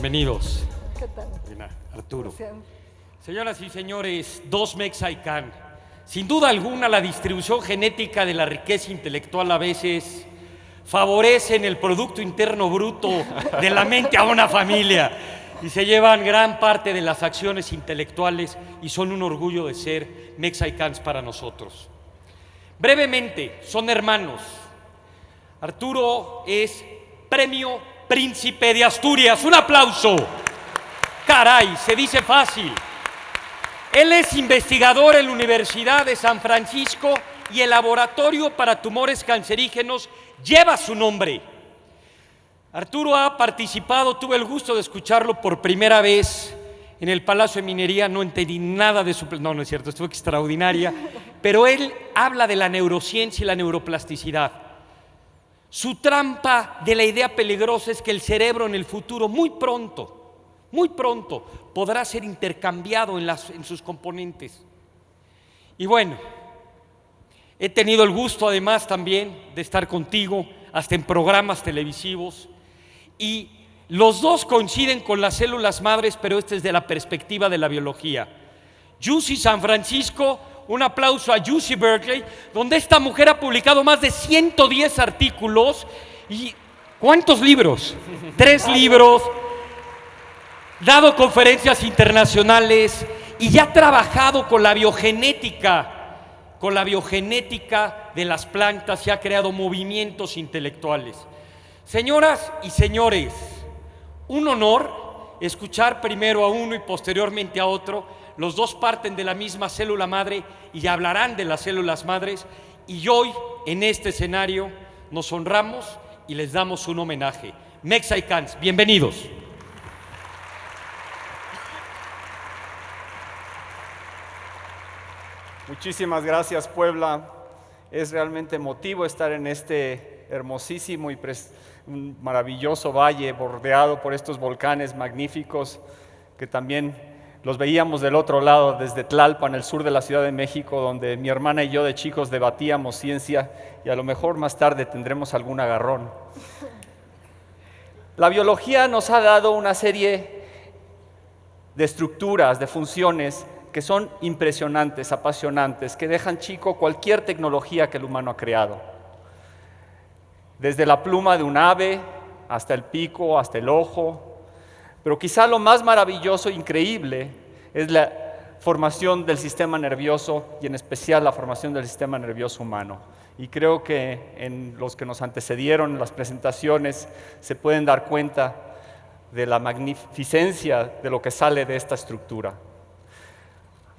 bienvenidos. ¿Qué tal? Arturo. Gracias. Señoras y señores, dos Mexa-ICANN. Sin duda alguna, la distribución genética de la riqueza intelectual a veces favorece en el Producto Interno Bruto de la mente a una familia y se llevan gran parte de las acciones intelectuales y son un orgullo de ser Mexa-ICANNs para nosotros. Brevemente, son hermanos. Arturo es Premio Príncipe de Asturias. ¡Un aplauso! Caray, se dice fácil. Él es investigador en la Universidad de San Francisco y el Laboratorio para Tumores Cancerígenos lleva su nombre. Arturo ha participado, tuve el gusto de escucharlo por primera vez en el Palacio de Minería, no entendí nada de su... No es cierto, estuvo extraordinaria, pero él habla de la neurociencia y la neuroplasticidad. Su trampa de la idea peligrosa es que el cerebro en el futuro, muy pronto, podrá ser intercambiado en sus componentes. Y bueno, he tenido el gusto además también de estar contigo hasta en programas televisivos y los dos coinciden con las células madres, pero este es de la perspectiva de la biología. UC San Francisco, un aplauso a UC Berkeley, donde esta mujer ha publicado más de 110 artículos y ¿cuántos libros? 3 libros, dado conferencias internacionales y ya ha trabajado con la biogenética de las plantas y ha creado movimientos intelectuales. Señoras y señores, un honor escuchar primero a uno y posteriormente a otro. Los dos parten de la misma célula madre y hablarán de las células madres. Y hoy, en este escenario, nos honramos y les damos un homenaje. Mexa-ICANNs, bienvenidos. Muchísimas gracias, Puebla. Es realmente emotivo estar en este hermosísimo y un maravilloso valle bordeado por estos volcanes magníficos que también los veíamos del otro lado desde Tlalpan, el sur de la Ciudad de México, donde mi hermana y yo de chicos debatíamos ciencia y a lo mejor más tarde tendremos algún agarrón. La biología nos ha dado una serie de estructuras, de funciones que son impresionantes, apasionantes, que dejan chico cualquier tecnología que el humano ha creado. Desde la pluma de un ave, hasta el pico, hasta el ojo. Pero quizá lo más maravilloso e increíble es la formación del sistema nervioso y en especial la formación del sistema nervioso humano. Y creo que en los que nos antecedieron en las presentaciones se pueden dar cuenta de la magnificencia de lo que sale de esta estructura.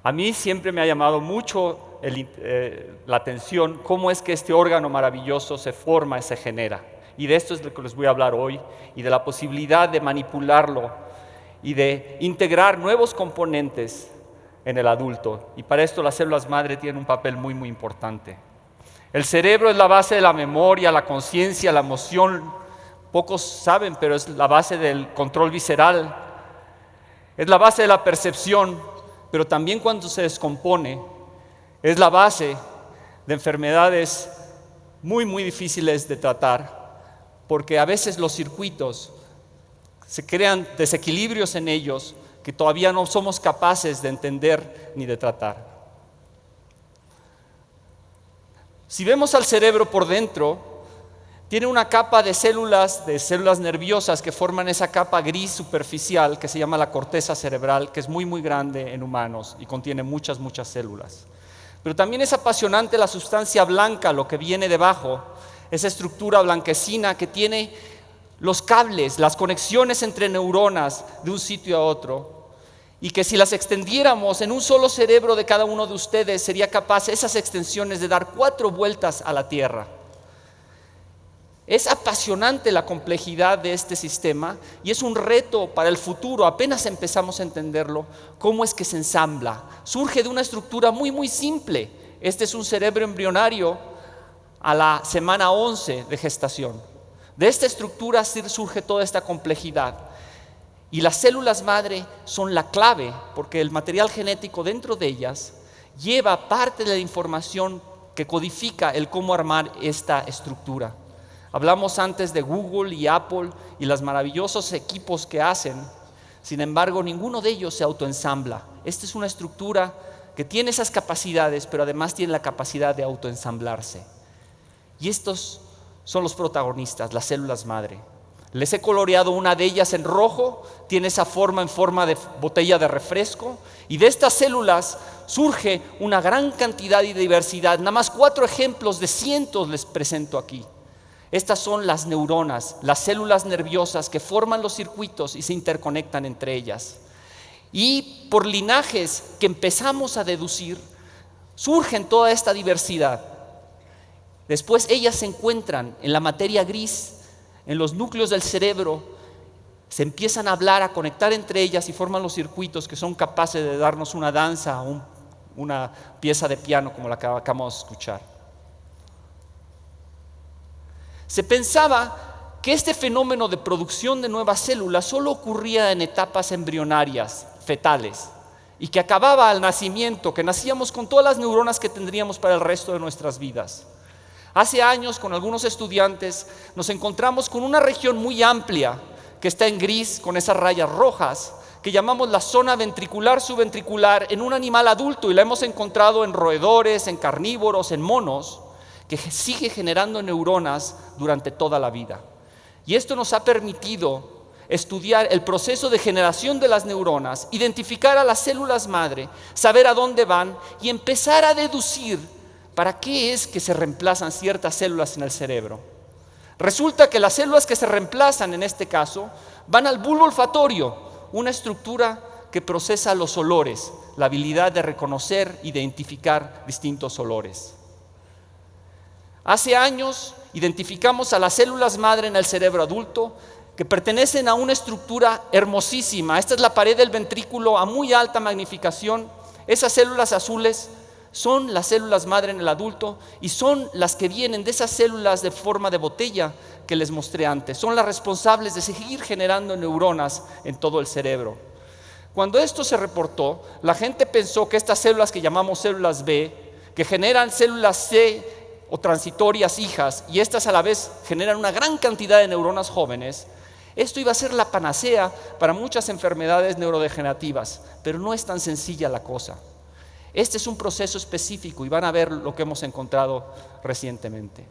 A mí siempre me ha llamado mucho la atención cómo es que este órgano maravilloso se forma y se genera. Y de esto es lo que les voy a hablar hoy, y de la posibilidad de manipularlo y de integrar nuevos componentes en el adulto. Y para esto las células madre tienen un papel muy, muy importante. El cerebro es la base de la memoria, la conciencia, la emoción. Pocos saben, pero es la base del control visceral. Es la base de la percepción, pero también cuando se descompone, es la base de enfermedades muy, muy difíciles de tratar, porque a veces los circuitos se crean desequilibrios en ellos que todavía no somos capaces de entender ni de tratar. Si vemos al cerebro por dentro, tiene una capa de células nerviosas que forman esa capa gris superficial que se llama la corteza cerebral, que es muy, muy grande en humanos y contiene muchas, muchas células. Pero también es apasionante la sustancia blanca, lo que viene debajo, esa estructura blanquecina que tiene los cables, las conexiones entre neuronas de un sitio a otro, y que si las extendiéramos en un solo cerebro de cada uno de ustedes, sería capaz esas extensiones de dar 4 vueltas a la Tierra. Es apasionante la complejidad de este sistema y es un reto para el futuro. Apenas empezamos a entenderlo, cómo es que se ensambla. Surge de una estructura muy, muy simple. Este es un cerebro embrionario a la semana 11 de gestación. De esta estructura surge toda esta complejidad. Y las células madre son la clave, porque el material genético dentro de ellas lleva parte de la información que codifica el cómo armar esta estructura. Hablamos antes de Google y Apple y los maravillosos equipos que hacen, Sin embargo, ninguno de ellos se autoensambla. Esta es una estructura que tiene esas capacidades, pero además tiene la capacidad de autoensamblarse. Y estos son los protagonistas, las células madre. Les he coloreado una de ellas en rojo, tiene esa forma en forma de botella de refresco, y de estas células surge una gran cantidad y diversidad. Nada más 4 ejemplos de cientos les presento aquí. Estas son las neuronas, las células nerviosas que forman los circuitos y se interconectan entre ellas. Y por linajes que empezamos a deducir, surgen toda esta diversidad. Después ellas se encuentran en la materia gris, en los núcleos del cerebro, se empiezan a hablar, a conectar entre ellas y forman los circuitos que son capaces de darnos una danza, una pieza de piano como la que acabamos de escuchar. Se pensaba que este fenómeno de producción de nuevas células solo ocurría en etapas embrionarias, fetales, y que acababa al nacimiento, que nacíamos con todas las neuronas que tendríamos para el resto de nuestras vidas. Hace años, con algunos estudiantes, nos encontramos con una región muy amplia que está en gris con esas rayas rojas, que llamamos la zona ventricular subventricular en un animal adulto, y la hemos encontrado en roedores, en carnívoros, en monos, que sigue generando neuronas durante toda la vida. Y esto nos ha permitido estudiar el proceso de generación de las neuronas, identificar a las células madre, saber a dónde van y empezar a deducir para qué es que se reemplazan ciertas células en el cerebro. Resulta que las células que se reemplazan en este caso van al bulbo olfatorio, una estructura que procesa los olores, la habilidad de reconocer e identificar distintos olores. Hace años identificamos a las células madre en el cerebro adulto que pertenecen a una estructura hermosísima. Esta es la pared del ventrículo a muy alta magnificación. Esas células azules son las células madre en el adulto y son las que vienen de esas células de forma de botella que les mostré antes. Son las responsables de seguir generando neuronas en todo el cerebro. Cuando esto se reportó, la gente pensó que estas células que llamamos células B, que generan células C o transitorias hijas, y estas a la vez generan una gran cantidad de neuronas jóvenes, esto iba a ser la panacea para muchas enfermedades neurodegenerativas, pero no es tan sencilla la cosa. Este es un proceso específico y van a ver lo que hemos encontrado recientemente.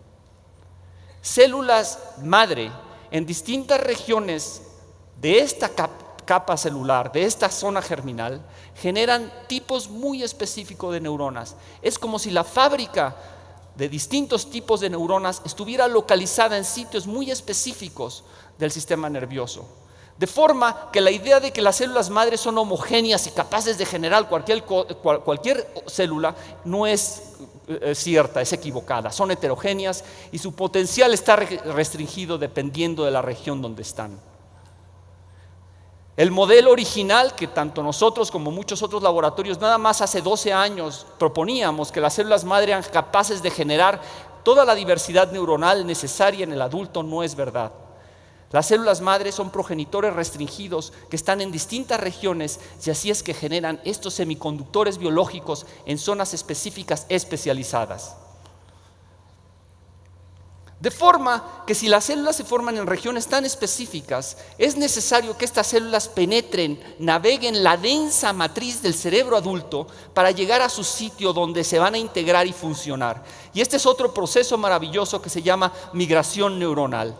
Células madre en distintas regiones de esta capa celular, de esta zona germinal, generan tipos muy específicos de neuronas. Es como si la fábrica de distintos tipos de neuronas estuviera localizada en sitios muy específicos del sistema nervioso. De forma que la idea de que las células madres son homogéneas y capaces de generar cualquier célula no es cierta, es equivocada. Son heterogéneas y su potencial está restringido dependiendo de la región donde están. El modelo original que tanto nosotros como muchos otros laboratorios nada más hace 12 años proponíamos, que las células madre eran capaces de generar toda la diversidad neuronal necesaria en el adulto, no es verdad. Las células madre son progenitores restringidos que están en distintas regiones y así es que generan estos semiconductores biológicos en zonas específicas especializadas. De forma que si las células se forman en regiones tan específicas, es necesario que estas células penetren, naveguen la densa matriz del cerebro adulto para llegar a su sitio donde se van a integrar y funcionar. Y este es otro proceso maravilloso que se llama migración neuronal.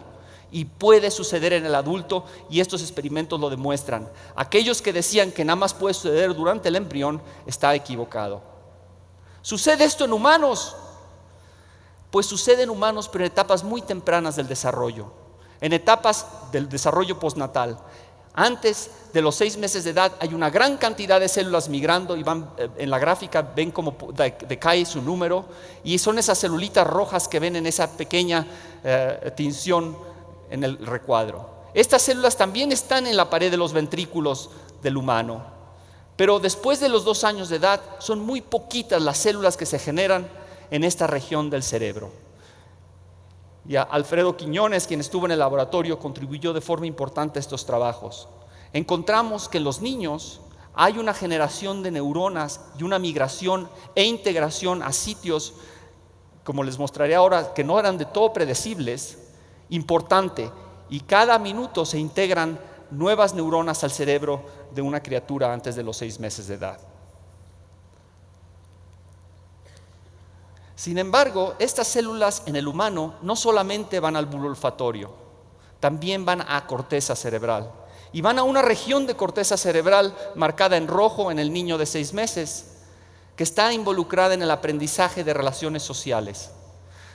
Y puede suceder en el adulto, y estos experimentos lo demuestran. Aquellos que decían que nada más puede suceder durante el embrión, está equivocado. ¿Sucede esto en humanos? Pues sucede en humanos, pero en etapas muy tempranas del desarrollo, en etapas del desarrollo postnatal. Antes de los 6 meses de edad hay una gran cantidad de células migrando y van en la gráfica, ven cómo decae su número, y son esas celulitas rojas que ven en esa pequeña tinción en el recuadro. Estas células también están en la pared de los ventrículos del humano, pero después de los 2 años de edad son muy poquitas las células que se generan en esta región del cerebro. Y Alfredo Quiñones, quien estuvo en el laboratorio, contribuyó de forma importante a estos trabajos. Encontramos que en los niños hay una generación de neuronas y una migración e integración a sitios, como les mostraré ahora, que no eran de todo predecibles, importante, y cada minuto se integran nuevas neuronas al cerebro de una criatura antes de los 6 meses de edad. Sin embargo, estas células en el humano no solamente van al bulbo olfatorio, también van a corteza cerebral. Y van a una región de corteza cerebral marcada en rojo en el niño de 6 meses, que está involucrada en el aprendizaje de relaciones sociales.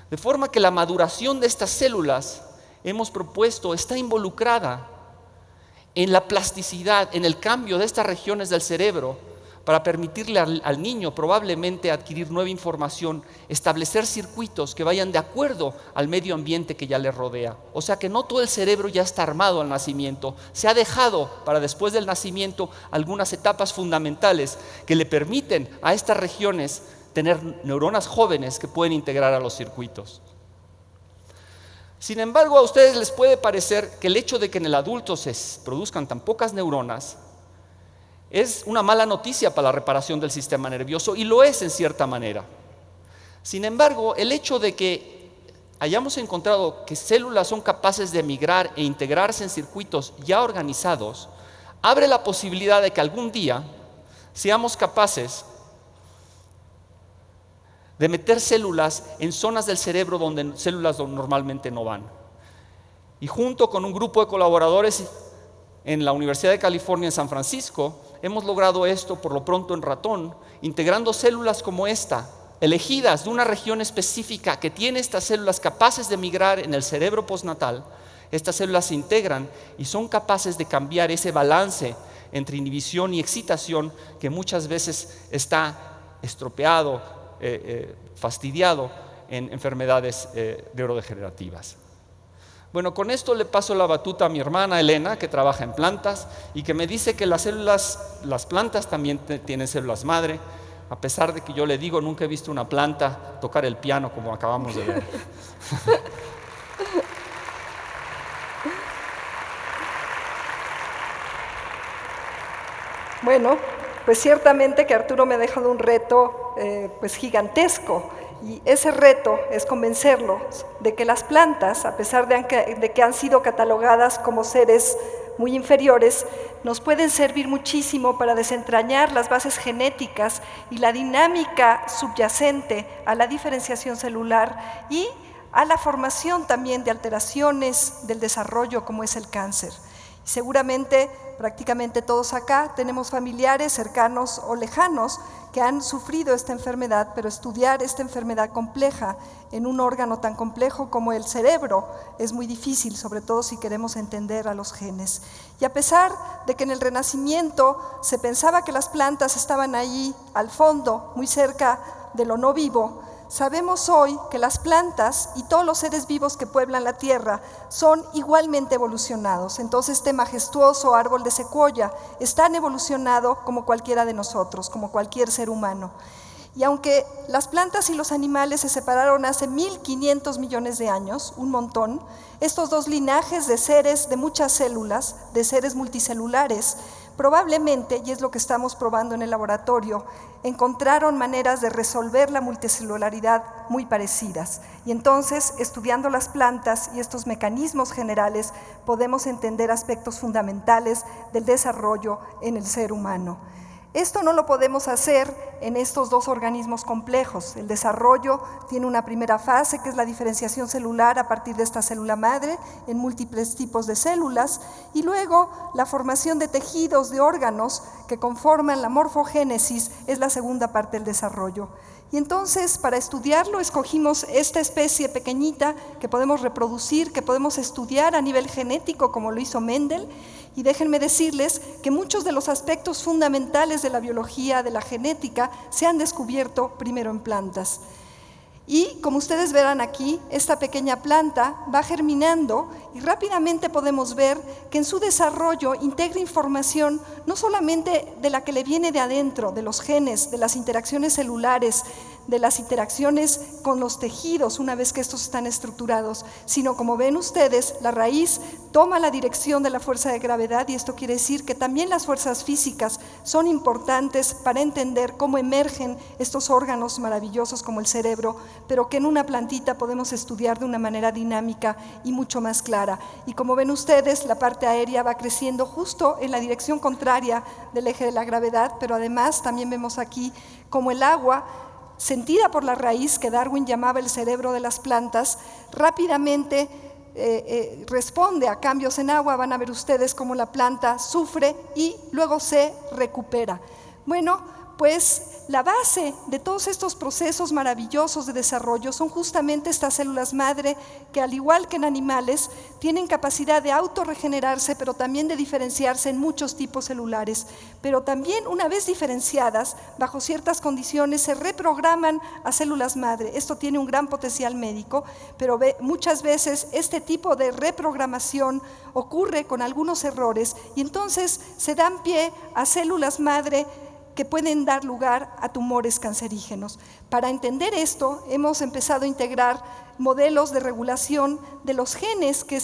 De forma que la maduración de estas células, hemos propuesto, está involucrada en la plasticidad, en el cambio de estas regiones del cerebro, para permitirle al niño probablemente adquirir nueva información, establecer circuitos que vayan de acuerdo al medio ambiente que ya le rodea. O sea que no todo el cerebro ya está armado al nacimiento, se ha dejado para después del nacimiento algunas etapas fundamentales que le permiten a estas regiones tener neuronas jóvenes que pueden integrar a los circuitos. Sin embargo, a ustedes les puede parecer que el hecho de que en el adulto se produzcan tan pocas neuronas es una mala noticia para la reparación del sistema nervioso, y lo es en cierta manera. Sin embargo, el hecho de que hayamos encontrado que células son capaces de migrar e integrarse en circuitos ya organizados, abre la posibilidad de que algún día seamos capaces de meter células en zonas del cerebro donde células normalmente no van. Y junto con un grupo de colaboradores en la Universidad de California en San Francisco, hemos logrado esto por lo pronto en ratón, integrando células como esta, elegidas de una región específica que tiene estas células capaces de migrar en el cerebro postnatal. Estas células se integran y son capaces de cambiar ese balance entre inhibición y excitación que muchas veces está estropeado, fastidiado en enfermedades neurodegenerativas. Bueno, con esto le paso la batuta a mi hermana Elena, que trabaja en plantas y que me dice que las plantas también tienen células madre, a pesar de que yo le digo, nunca he visto una planta tocar el piano como acabamos de ver. Bueno, pues ciertamente que Arturo me ha dejado un reto pues gigantesco. Y ese reto es convencerlos de que las plantas, a pesar de que han sido catalogadas como seres muy inferiores, nos pueden servir muchísimo para desentrañar las bases genéticas y la dinámica subyacente a la diferenciación celular y a la formación también de alteraciones del desarrollo como es el cáncer. Seguramente, prácticamente todos acá tenemos familiares cercanos o lejanos que han sufrido esta enfermedad, pero estudiar esta enfermedad compleja en un órgano tan complejo como el cerebro es muy difícil, sobre todo si queremos entender a los genes. Y a pesar de que en el Renacimiento se pensaba que las plantas estaban allí al fondo, muy cerca de lo no vivo, sabemos hoy que las plantas y todos los seres vivos que pueblan la tierra son igualmente evolucionados. Entonces este majestuoso árbol de secuoya es tan evolucionado como cualquiera de nosotros, como cualquier ser humano. Y aunque las plantas y los animales se separaron hace 1500 millones de años, un montón, estos dos linajes de seres de muchas células, de seres multicelulares, probablemente, y es lo que estamos probando en el laboratorio, encontraron maneras de resolver la multicelularidad muy parecidas. Y entonces, estudiando las plantas y estos mecanismos generales, podemos entender aspectos fundamentales del desarrollo en el ser humano. Esto no lo podemos hacer en estos dos organismos complejos. El desarrollo tiene una primera fase, que es la diferenciación celular a partir de esta célula madre en múltiples tipos de células, y luego la formación de tejidos, de órganos que conforman la morfogénesis, es la segunda parte del desarrollo. Y entonces, para estudiarlo, escogimos esta especie pequeñita que podemos reproducir, que podemos estudiar a nivel genético, como lo hizo Mendel. Y déjenme decirles que muchos de los aspectos fundamentales de la biología, de la genética, se han descubierto primero en plantas. Y como ustedes verán aquí, esta pequeña planta va germinando y rápidamente podemos ver que en su desarrollo integra información no solamente de la que le viene de adentro, de los genes, de las interacciones celulares, de las interacciones con los tejidos una vez que estos están estructurados, sino como ven ustedes, la raíz toma la dirección de la fuerza de gravedad y esto quiere decir que también las fuerzas físicas son importantes para entender cómo emergen estos órganos maravillosos como el cerebro, pero que en una plantita podemos estudiar de una manera dinámica y mucho más clara. Y como ven ustedes, la parte aérea va creciendo justo en la dirección contraria del eje de la gravedad, pero además también vemos aquí como el agua, sentida por la raíz, que Darwin llamaba el cerebro de las plantas, rápidamente responde a cambios en agua. Van a ver ustedes cómo la planta sufre y luego se recupera. Bueno, pues la base de todos estos procesos maravillosos de desarrollo son justamente estas células madre que, al igual que en animales, tienen capacidad de autorregenerarse, pero también de diferenciarse en muchos tipos celulares. Pero también, una vez diferenciadas, bajo ciertas condiciones, se reprograman a células madre. Esto tiene un gran potencial médico, pero muchas veces este tipo de reprogramación ocurre con algunos errores y entonces se dan pie a células madre que pueden dar lugar a tumores cancerígenos. Para entender esto, hemos empezado a integrar modelos de regulación de los genes que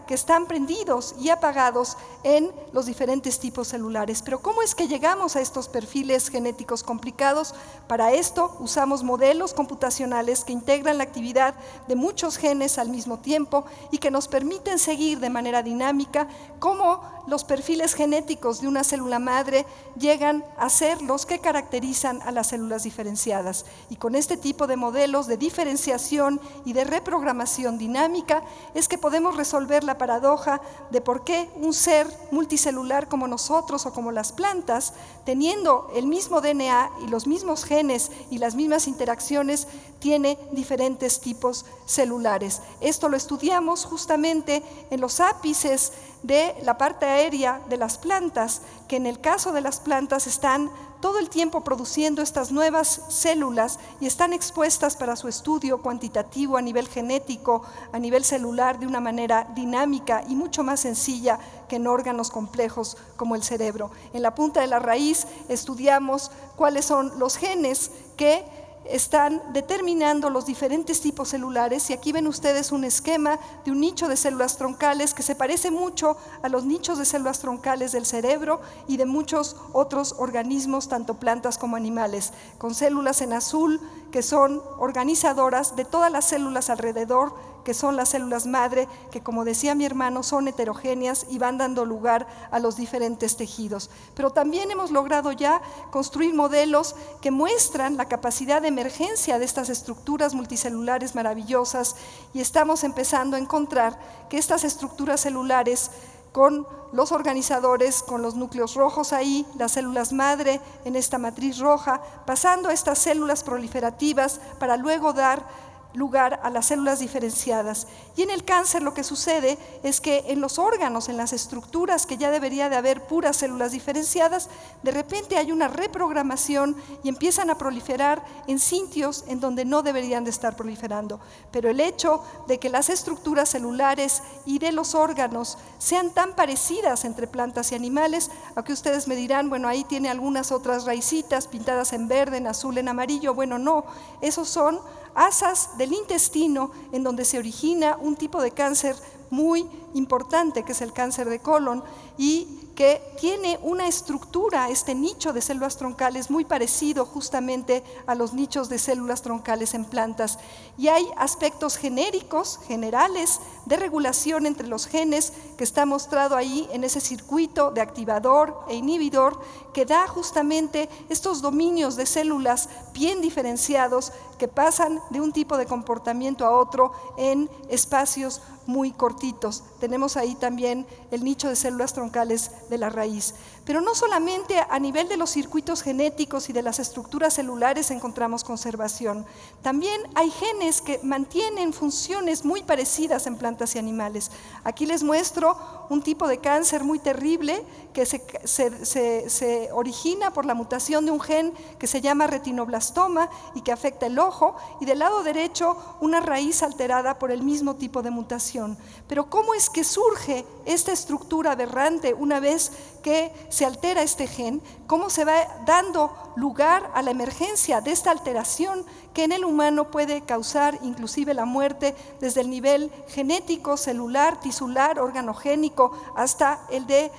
están prendidos y apagados en los diferentes tipos celulares. Pero ¿cómo es que llegamos a estos perfiles genéticos complicados? Para esto usamos modelos computacionales que integran la actividad de muchos genes al mismo tiempo y que nos permiten seguir de manera dinámica cómo los perfiles genéticos de una célula madre llegan a ser los que caracterizan a las células diferenciadas. Y con este tipo de modelos de diferenciación y de reprogramación dinámica es que podemos resolver la paradoja de por qué un ser multicelular como nosotros o como las plantas, teniendo el mismo DNA y los mismos genes y las mismas interacciones, tiene diferentes tipos celulares. Esto lo estudiamos justamente en los ápices de la parte aérea de las plantas, que en el caso de las plantas están todo el tiempo produciendo estas nuevas células y están expuestas para su estudio cuantitativo a nivel genético, a nivel celular, de una manera dinámica y mucho más sencilla que en órganos complejos como el cerebro. En la punta de la raíz estudiamos cuáles son los genes que están determinando los diferentes tipos celulares, y aquí ven ustedes un esquema de un nicho de células troncales que se parece mucho a los nichos de células troncales del cerebro y de muchos otros organismos, tanto plantas como animales, con células en azul que son organizadoras de todas las células alrededor, que son las células madre, que, como decía mi hermano, son heterogéneas y van dando lugar a los diferentes tejidos. Pero también hemos logrado ya construir modelos que muestran la capacidad de emergencia de estas estructuras multicelulares maravillosas, y estamos empezando a encontrar que estas estructuras celulares, con los organizadores, con los núcleos rojos ahí, las células madre en esta matriz roja, pasando a estas células proliferativas para luego dar lugar a las células diferenciadas. Y en el cáncer lo que sucede es que en los órganos, en las estructuras que ya debería de haber puras células diferenciadas, de repente hay una reprogramación y empiezan a proliferar en sitios en donde no deberían de estar proliferando. Pero el hecho de que las estructuras celulares y de los órganos sean tan parecidas entre plantas y animales, aunque ustedes me dirán, bueno, ahí tiene algunas otras raicitas pintadas en verde, en azul, en amarillo. Bueno, no, esos son asas del intestino en donde se origina un tipo de cáncer muy importante, que es el cáncer de colon, y que tiene una estructura, este nicho de células troncales, muy parecido justamente a los nichos de células troncales en plantas. Y hay aspectos genéricos, generales, de regulación entre los genes, que está mostrado ahí en ese circuito de activador e inhibidor, que da justamente estos dominios de células bien diferenciados que pasan de un tipo de comportamiento a otro en espacios muy cortitos. Tenemos ahí también el nicho de células troncales de la raíz. Pero no solamente a nivel de los circuitos genéticos y de las estructuras celulares encontramos conservación. También hay genes que mantienen funciones muy parecidas en plantas y animales. Aquí les muestro un tipo de cáncer muy terrible que se origina por la mutación de un gen que se llama retinoblastoma y que afecta el ojo, y del lado derecho una raíz alterada por el mismo tipo de mutación. Pero ¿cómo es que surge esta estructura aberrante una vez que se altera este gen? ¿Cómo se va dando lugar a la emergencia de esta alteración que en el humano puede causar inclusive la muerte desde el nivel genético, celular, tisular, organogénico, hasta el de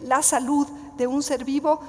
la salud de un ser vivo?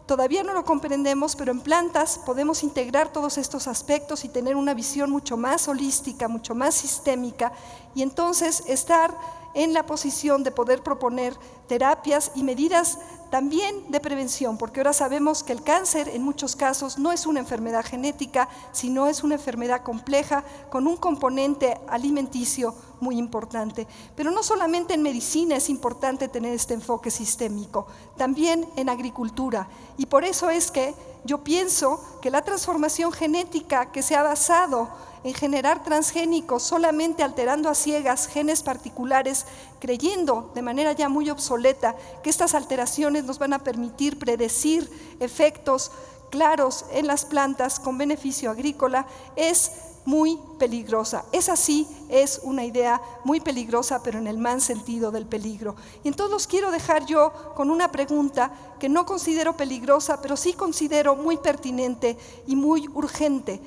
Todavía no lo comprendemos, pero en plantas podemos integrar todos estos aspectos y tener una visión mucho más holística, mucho más sistémica, y entonces estar en la posición de poder proponer terapias y medidas también de prevención, porque ahora sabemos que el cáncer en muchos casos no es una enfermedad genética, sino es una enfermedad compleja con un componente alimenticio muy importante. Pero no solamente en medicina es importante tener este enfoque sistémico, también en agricultura. Y por eso es que yo pienso que la transformación genética que se ha basado en generar transgénicos solamente alterando a ciegas genes particulares, creyendo de manera ya muy obsoleta que estas alteraciones nos van a permitir predecir efectos claros en las plantas con beneficio agrícola, es muy peligrosa. Esa sí es una idea muy peligrosa, pero en el mal sentido del peligro. Y entonces los quiero dejar yo con una pregunta que no considero peligrosa, pero sí considero muy pertinente y muy urgente.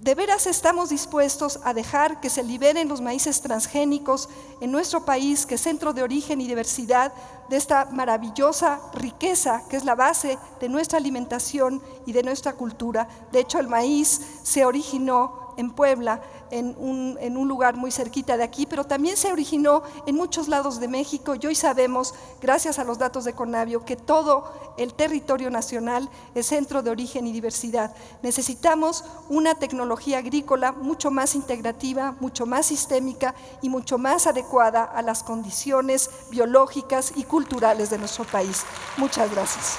¿De veras estamos dispuestos a dejar que se liberen los maíces transgénicos en nuestro país, que es centro de origen y diversidad de esta maravillosa riqueza que es la base de nuestra alimentación y de nuestra cultura? De hecho, el maíz se originó en Puebla, en un lugar muy cerquita de aquí, pero también se originó en muchos lados de México, y hoy sabemos, gracias a los datos de Conavio, que todo el territorio nacional es centro de origen y diversidad. Necesitamos una tecnología agrícola mucho más integrativa, mucho más sistémica y mucho más adecuada a las condiciones biológicas y culturales de nuestro país. Muchas gracias.